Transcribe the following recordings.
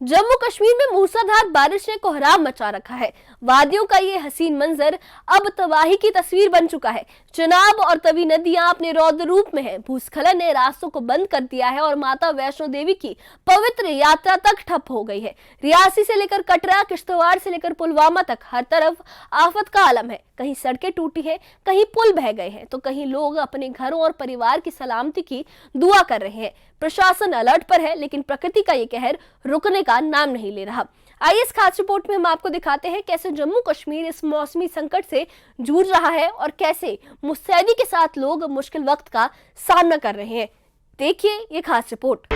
जम्मू कश्मीर में मूसलाधार बारिश ने कोहराम मचा रखा है। वादियों का ये हसीन मंजर अब तबाही की तस्वीर बन चुका है। चिनाब और तवी नदियां अपने रौद्र रूप में हैं। भूस्खलन ने रास्तों को बंद कर दिया है और माता वैष्णो देवी की पवित्र यात्रा तक ठप हो गई है। रियासी से लेकर कटरा, किश्तवाड़ से लेकर पुलवामा तक हर तरफ आफत का आलम है। कहीं सड़कें टूटी हैं, कहीं पुल बह गए हैं, तो कहीं लोग अपने घरों और परिवार की सलामती की दुआ कर रहे हैं। प्रशासन अलर्ट पर है, लेकिन प्रकृति का ये कहर रुकने का नाम नहीं ले रहा। आइए इस खास रिपोर्ट में हम आपको दिखाते हैं कैसे जम्मू कश्मीर इस मौसमी संकट से जूझ रहा है और कैसे मुस्तैदी के साथ लोग मुश्किल वक्त का सामना कर रहे हैं। देखिए ये खास रिपोर्ट।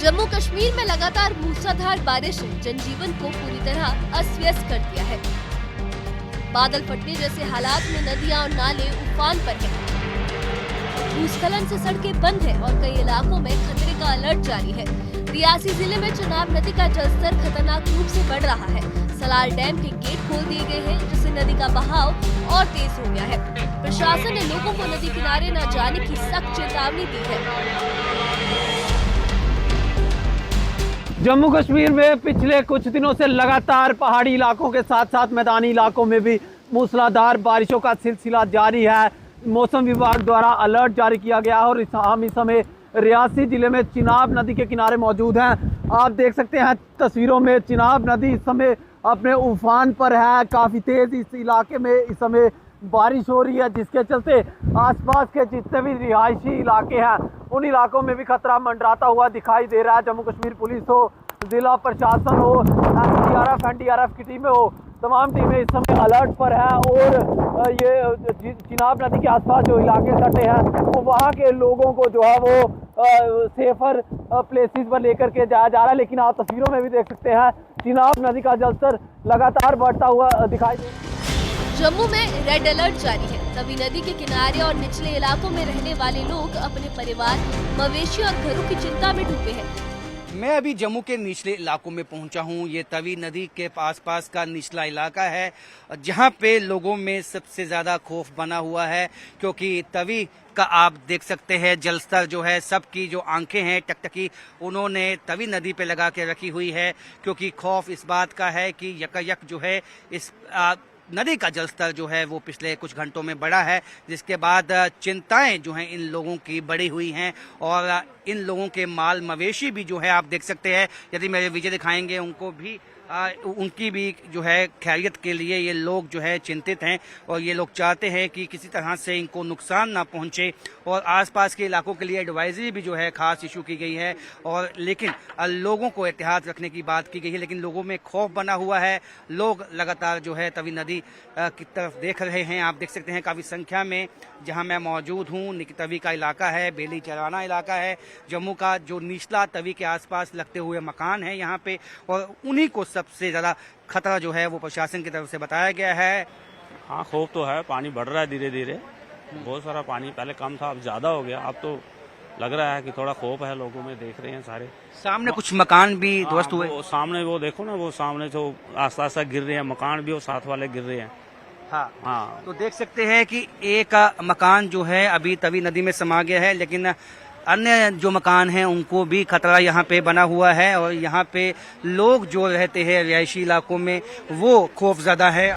जम्मू कश्मीर में लगातार मूसलाधार बारिश ने जनजीवन को पूरी तरह अस्त व्यस्त कर दिया है। बादल फटने जैसे हालात में नदियां और नाले उफान पर हैं। भूस्खलन से सड़कें बंद हैं और कई इलाकों में खतरे का अलर्ट जारी है। रियासी जिले में चिनाब नदी का जलस्तर खतरनाक रूप से बढ़ रहा है। सलाल डैम के गेट खोल दिए गए हैं, जिससे नदी का बहाव और तेज हो गया है। प्रशासन ने लोगों को नदी किनारे न जाने की सख्त चेतावनी दी है। जम्मू कश्मीर में पिछले कुछ दिनों से लगातार पहाड़ी इलाकों के साथ साथ मैदानी इलाकों में भी मूसलाधार बारिशों का सिलसिला जारी है। मौसम विभाग द्वारा अलर्ट जारी किया गया है और हम इस समय रियासी जिले में चिनाब नदी के किनारे मौजूद हैं। आप देख सकते हैं तस्वीरों में चिनाब नदी इस समय अपने उफान पर है। काफ़ी तेज़ इस इलाके में इस समय बारिश हो रही है, जिसके चलते आसपास के जितने भी रिहायशी इलाके हैं उन इलाकों में भी खतरा मंडराता हुआ दिखाई दे रहा है। जम्मू कश्मीर पुलिस हो, जिला प्रशासन हो, एसडीआरएफ, एनडीआरएफ की टीमें हो, तमाम टीमें इस समय अलर्ट पर है। और ये चिनाब नदी के आसपास जो इलाके सटे हैं वो वहाँ के लोगों को जो है वो सेफर प्लेसेस पर लेकर के जाया जा रहा है। लेकिन आप तस्वीरों में भी देख सकते हैं चिनाब नदी का जलस्तर लगातार बढ़ता हुआ दिखाई दे। जम्मू में रेड अलर्ट जारी है। तवी नदी के किनारे और निचले इलाकों में रहने वाले लोग अपने परिवार, मवेशी और घरों की चिंता में डूबे हैं। मैं अभी जम्मू के निचले इलाकों में पहुंचा हूं। ये तवी नदी के पास का निचला इलाका है, जहां पे लोगों में सबसे ज्यादा खौफ बना हुआ है, क्योंकि तवी का आप देख सकते हैं जलस्तर जो है, सबकी जो आंखें हैं टकटकी उन्होंने तवी नदी पे लगा के रखी हुई है, क्योंकि खौफ इस बात का है कि यकायक जो है इस नदी का जलस्तर जो है वो पिछले कुछ घंटों में बढ़ा है, जिसके बाद चिंताएं जो हैं इन लोगों की बढ़ी हुई हैं। और इन लोगों के माल मवेशी भी जो है आप देख सकते हैं, यदि मेरे विजय दिखाएंगे उनको भी उनकी भी जो है खैरियत के लिए ये लोग जो है चिंतित हैं और ये लोग चाहते हैं कि किसी तरह से इनको नुकसान ना पहुंचे। और आसपास के इलाकों के लिए एडवाइजरी भी जो है खास इशू की गई है, और लेकिन लोगों को एहतियात रखने की बात की गई है। लेकिन लोगों में खौफ बना हुआ है। लोग लगातार जो है तवी नदी की तरफ देख रहे हैं। आप देख सकते हैं काफ़ी संख्या में जहां मैं मौजूद हूं तवी का इलाका है, बेली चराना इलाका है जम्मू का, जो निचला तवी के आसपास लगते हुए मकान है यहाँ पे, और उन्हीं को सबसे ज़्यादा खतरा जो है वो प्रशासन की तरफ से बताया गया है। हाँ, खौफ तो है। पानी बढ़ रहा है धीरे धीरे, बहुत सारा पानी पहले कम था, अब ज़्यादा हो गया। अब तो लग रहा है कि थोड़ा खौफ है लोगों में। देख रहे हैं सारे सामने कुछ मकान भी ध्वस्त हुए। सामने वो देखो ना, वो सामने जो आस्ता आस्ता गिर रहे हैं मकान भी, और साथ वाले गिर रहे हैं। हाँ, तो देख सकते हैं कि एक मकान जो है अभी तवी नदी में समा गया है, लेकिन अन्य जो मकान हैं उनको भी खतरा यहाँ पे बना हुआ है। और यहाँ पे लोग जो रहते हैं रिहायशी इलाकों में वो खौफजदा है।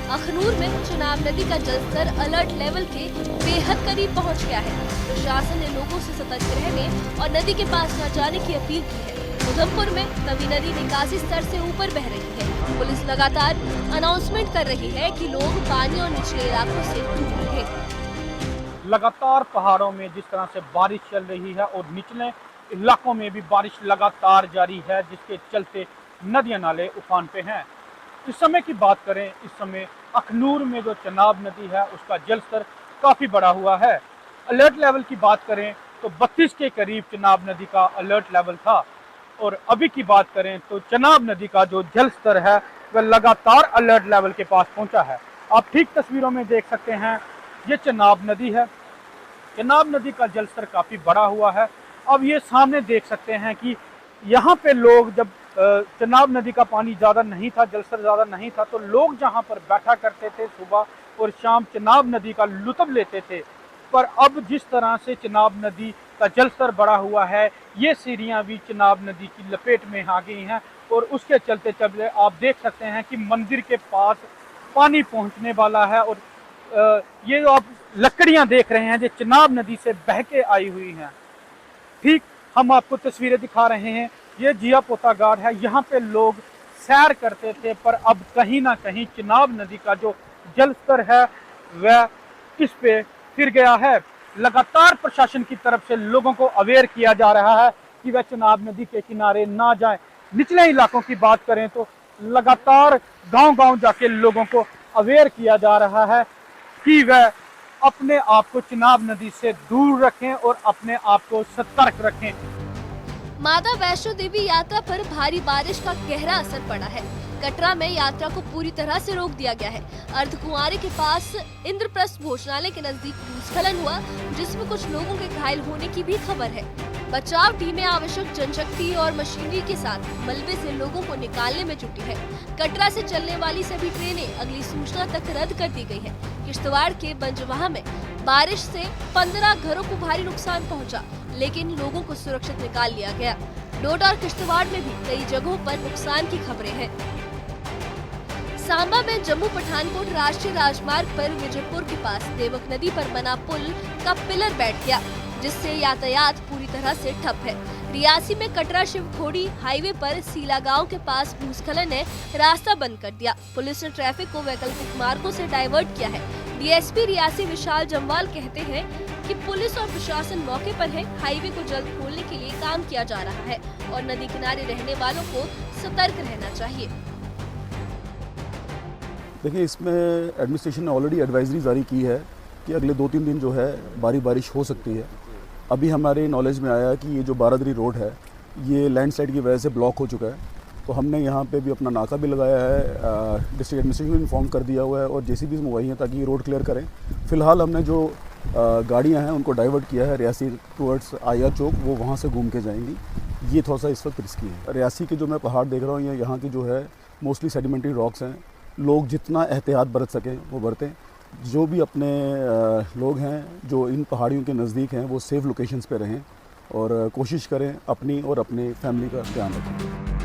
अखनूर में चिनाब नदी का जलस्तर अलर्ट लेवल के बेहद करीब पहुँच गया है। प्रशासन ने लोगों से सतर्क रहने और नदी के पास न जाने की अपील की है। उधमपुर में तवी नदी निकासी स्तर से ऊपर बह रही है। पुलिस लगातार अनाउंसमेंट कर रही है कि लोग पानी और निचले इलाकों से दूर रहें। लगातार पहाड़ों में जिस तरह से बारिश चल रही है और निचले इलाकों में भी बारिश लगातार जारी है, जिसके चलते नदियां नाले उफान पे हैं। इस समय की बात करें, इस समय अखनूर में जो चिनाब नदी है उसका जलस्तर काफ़ी बढ़ा हुआ है। अलर्ट लेवल की बात करें तो 32 के करीब चिनाब नदी का अलर्ट लेवल था, और अभी की बात करें तो चिनाब नदी का जो जलस्तर है वह लगातार अलर्ट लेवल के पास पहुंचा है। आप ठीक तस्वीरों में देख सकते हैं, ये चिनाब नदी है। चिनाब नदी का जलस्तर काफ़ी बढ़ा हुआ है। अब ये सामने देख सकते हैं कि यहाँ पे लोग जब चनाब नदी का पानी ज़्यादा नहीं था, जलस्तर ज़्यादा नहीं था, तो लोग जहाँ पर बैठा करते थे सुबह और शाम चनाब नदी का लुत्फ़ लेते थे। पर अब जिस तरह से चनाब नदी का जलस्तर बढ़ा हुआ है, ये सीढ़ियाँ भी चनाब नदी की लपेट में आ गई हैं और उसके चलते चलते आप देख सकते हैं कि मंदिर के पास पानी पहुँचने वाला है। और ये जो आप लकड़ियाँ देख रहे हैं जो चनाब नदी से बह के आई हुई हैं, ठीक हम आपको तस्वीरें दिखा रहे हैं। ये जिया पोता घाट है, यहाँ पे लोग सैर करते थे, पर अब कहीं ना कहीं चनाब नदी का जो जलस्तर है वह इस पे फिर गया है। लगातार प्रशासन की तरफ से लोगों को अवेयर किया जा रहा है कि वह चनाब नदी के किनारे ना जाएं। निचले इलाकों की बात करें तो लगातार गांव-गांव जाके लोगों को अवेयर किया जा रहा है कि वह अपने आप को चनाब नदी से दूर रखें और अपने आप को सतर्क रखें। माता वैष्णो देवी यात्रा पर भारी बारिश का गहरा असर पड़ा है। कटरा में यात्रा को पूरी तरह से रोक दिया गया है। अर्धकुंवारी के पास इंद्रप्रस्थ भोजनालय के नजदीक भूस्खलन हुआ, जिसमें कुछ लोगों के घायल होने की भी खबर है। बचाव टीमें आवश्यक जनशक्ति और मशीनरी के साथ मलबे से लोगों को निकालने में जुटी है। कटरा से चलने वाली सभी ट्रेनें अगली सूचना तक रद्द कर दी गई है। किश्तवाड़ के बंजवाहा में बारिश से 15 घरों को भारी नुकसान पहुंचा, लेकिन लोगों को सुरक्षित निकाल लिया गया। डोडा और किश्तवाड़ में भी कई जगहों पर नुकसान की खबरें हैं। सांबा में जम्मू पठानकोट राष्ट्रीय राजमार्ग पर विजयपुर के पास देवक नदी पर बना पुल का पिलर बैठ गया, जिससे यातायात पूरी तरह से ठप है। रियासी में कटरा शिवखोड़ी हाईवे पर सीला गांव के पास भूस्खलन ने रास्ता बंद कर दिया। पुलिस ने ट्रैफिक को वैकल्पिक मार्गों से डाइवर्ट किया है। डीएसपी रियासी विशाल जम्वाल कहते हैं कि पुलिस और प्रशासन मौके पर है। हाईवे को जल्द खोलने के लिए काम किया जा रहा है और नदी किनारे रहने वालों को सतर्क रहना चाहिए। देखिए, इसमें एडमिनिस्ट्रेशन ने ऑलरेडी एडवाइजरी जारी की है कि अगले 2-3 दिन जो है बारिश हो सकती है। अभी हमारे नॉलेज में आया कि ये जो बारादरी रोड है ये लैंडस्लाइड की वजह से ब्लॉक हो चुका है, तो हमने यहाँ पे भी अपना नाका भी लगाया है, डिस्ट्रिक्ट एडमिनिस्ट्रेशन को इन्फॉर्म कर दिया हुआ है और जेसीबीज़ मंगवाई हैं ताकि ये रोड क्लियर करें। फ़िलहाल हमने जो गाड़ियाँ हैं उनको डाइवर्ट किया है रियासी टूवर्ड्स आया चौक, वो वहाँ से घूम के जाएंगी। ये थोड़ा सा इस वक्त रिस्की है। रियासी के जो मैं पहाड़ देख रहा हूँ, यहाँ की जो है मोस्टली सेडिमेंट्री रॉक्स हैं। लोग जितना एहतियात बरत सकें वो बरतें। जो भी अपने लोग हैं जो इन पहाड़ियों के नज़दीक हैं वो सेफ लोकेशंस पे रहें और कोशिश करें अपनी और अपने फैमिली का ध्यान रखें।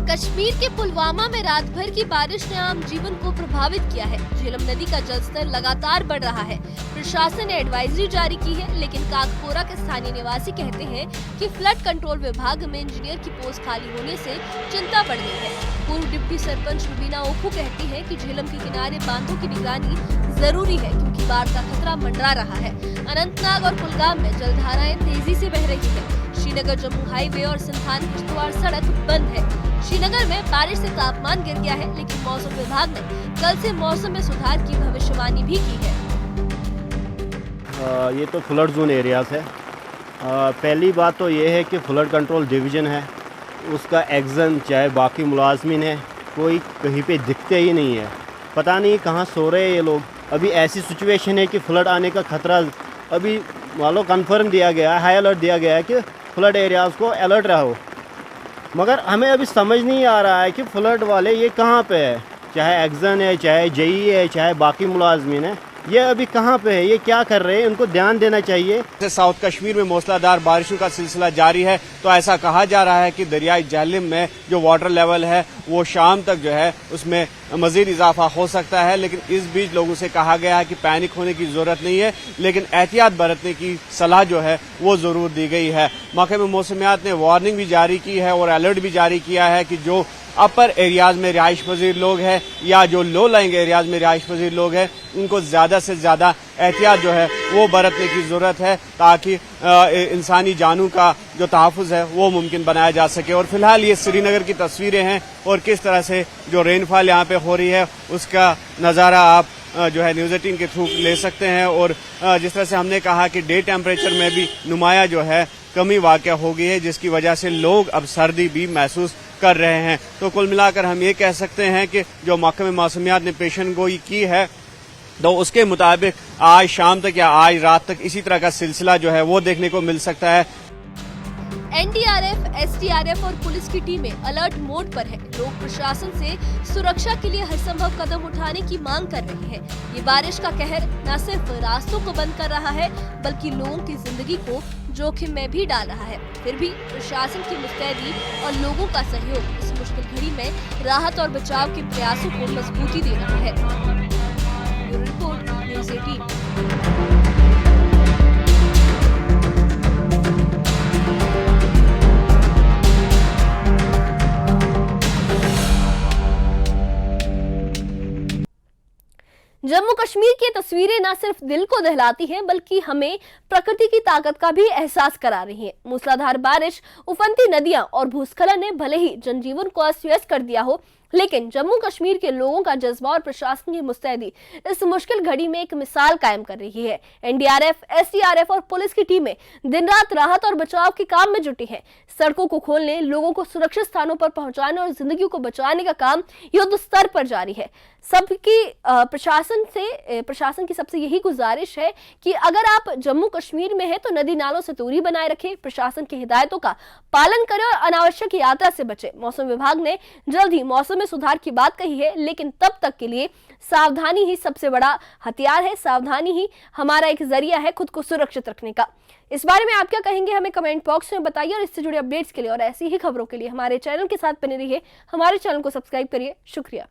कश्मीर के पुलवामा में रात भर की बारिश ने आम जीवन को प्रभावित किया है। झेलम नदी का जलस्तर लगातार बढ़ रहा है। प्रशासन ने एडवाइजरी जारी की है, लेकिन काकपोरा के स्थानीय निवासी कहते हैं कि फ्लड कंट्रोल विभाग में इंजीनियर की पोस्ट खाली होने से चिंता बढ़ गई है। पूर्व डिप्टी सरपंच रुबीना ओखू कहती है कि झेलम के किनारे बांधों की निगरानी जरूरी है, क्योंकि बाढ़ का खतरा मंडरा रहा है। अनंतनाग और कुलगाम में जलधाराएं तेजी से बह रही है। श्रीनगर जम्मू हाईवे और सिंथान किश्तवाड़ सड़क बंद है। श्रीनगर में बारिश से तापमान गिर गया है, लेकिन मौसम विभाग ने कल से मौसम में सुधार की भविष्यवाणी भी की है। ये तो फ्लड जोन एरियाज है। पहली बात तो ये है कि फ्लड कंट्रोल डिवीज़न है, उसका एक्शन चाहे बाकी मुलाजमीन है, कोई कहीं पे दिखते ही नहीं है। पता नहीं कहाँ सो रहे हैं ये लोग। अभी ऐसी सिचुएशन है कि फ्लड आने का खतरा अभी मान लो कन्फर्म दिया गया है, हाई अलर्ट दिया गया है कि फ्लड एरियाज़ को अलर्ट रहो, मगर हमें अभी समझ नहीं आ रहा है कि फ्लड वाले ये कहाँ पे है। चाहे एक्शन है, चाहे जेई है, चाहे बाकी मुलाजमीन है, ये अभी कहाँ पे है, ये क्या कर रहे हैं, इनको ध्यान देना चाहिए। साउथ कश्मीर में मूसलाधार बारिशों का सिलसिला जारी है, तो ऐसा कहा जा रहा है कि दरियाई झेलम में जो वाटर लेवल है वो शाम तक जो है उसमें मजीद इजाफा हो सकता है। लेकिन इस बीच लोगों से कहा गया है कि पैनिक होने की जरूरत नहीं है, लेकिन एहतियात बरतने की सलाह जो है वो जरूर दी गई है। मौके में मौसमियात ने वार्निंग भी जारी की है और अलर्ट भी जारी किया है कि जो अपर एरियाज में रिहाइश पजीर लोग हैं या जो लो लाइंग एरियाज में रिहाइश पजीर लोग हैं, उनको ज्यादा से ज्यादा एहतियात जो है वो बरतने की जरूरत है, ताकि इंसानी जानों का जो तहफ़्फ़ुज़ है वो मुमकिन बनाया जा सके। और फिलहाल ये श्रीनगर की तस्वीरें हैं और किस तरह से जो रेनफॉल यहाँ पे हो रही है उसका नज़ारा आप जो है न्यूज़ 18 के थ्रू ले सकते हैं। और जिस तरह से हमने कहा कि डे टेम्परेचर में भी नुमाया जो है कमी वाक़या हो गई है, जिसकी वजह से लोग अब सर्दी भी महसूस कर रहे हैं। तो कुल मिलाकर हम ये कह सकते हैं कि जो महकमे मौसमियात ने पेशन गोई की है, तो उसके मुताबिक आज शाम तक या आज रात तक इसी तरह का सिलसिला जो है वो देखने को मिल सकता है। एनडीआरएफ, एसडीआरएफ और पुलिस की टीमें अलर्ट मोड पर है। लोग प्रशासन से सुरक्षा के लिए हर संभव कदम उठाने की मांग कर रहे हैं। ये बारिश का कहर न सिर्फ रास्तों को बंद कर रहा है, बल्कि लोगों की जिंदगी को जोखिम में भी डाल रहा है। फिर भी प्रशासन की मुस्तैदी और लोगों का सहयोग इस मुश्किल घड़ी में राहत और बचाव के प्रयासों को मजबूती दे रहा है। Bureau report, news 18। Jammu Kashmir की तस्वीरें न सिर्फ दिल को दहलाती हैं, बल्कि हमें प्रकृति की ताकत का भी एहसास करा रही हैं। मूसलाधार बारिश, उफनती नदियां और भूस्खलन ने भले ही जनजीवन को अस्त व्यस्त कर दिया हो, लेकिन जम्मू कश्मीर के लोगों का जज्बा और प्रशासन की मुस्तैदी इस मुश्किल घड़ी में एक मिसाल कायम कर रही है। एनडीआरएफ, एसडीआरएफ और पुलिस की टीमें दिन रात राहत और बचाव के काम में जुटी हैं। सड़कों को खोलने, लोगों को सुरक्षित स्थानों पर पहुंचाने और जिंदगी को बचाने का काम युद्ध स्तर पर जारी है। सबकी प्रशासन की सबसे यही गुजारिश है कि अगर आप जम्मू कश्मीर में हैं तो नदी नालों से दूरी बनाए रखें, प्रशासन की हिदायतों का पालन करें और अनावश्यक यात्रा से बचें। मौसम विभाग ने जल्द ही मौसम में सुधार की बात कही है, लेकिन तब तक के लिए सावधानी ही सबसे बड़ा हथियार है। सावधानी ही हमारा एक जरिया है खुद को सुरक्षित रखने का। इस बारे में आप क्या कहेंगे, हमें कमेंट बॉक्स में बताइए। और इससे जुड़े अपडेट्स के लिए और ऐसी ही खबरों के लिए हमारे चैनल के साथ बने रहिए। हमारे चैनल को सब्सक्राइब करिए। शुक्रिया।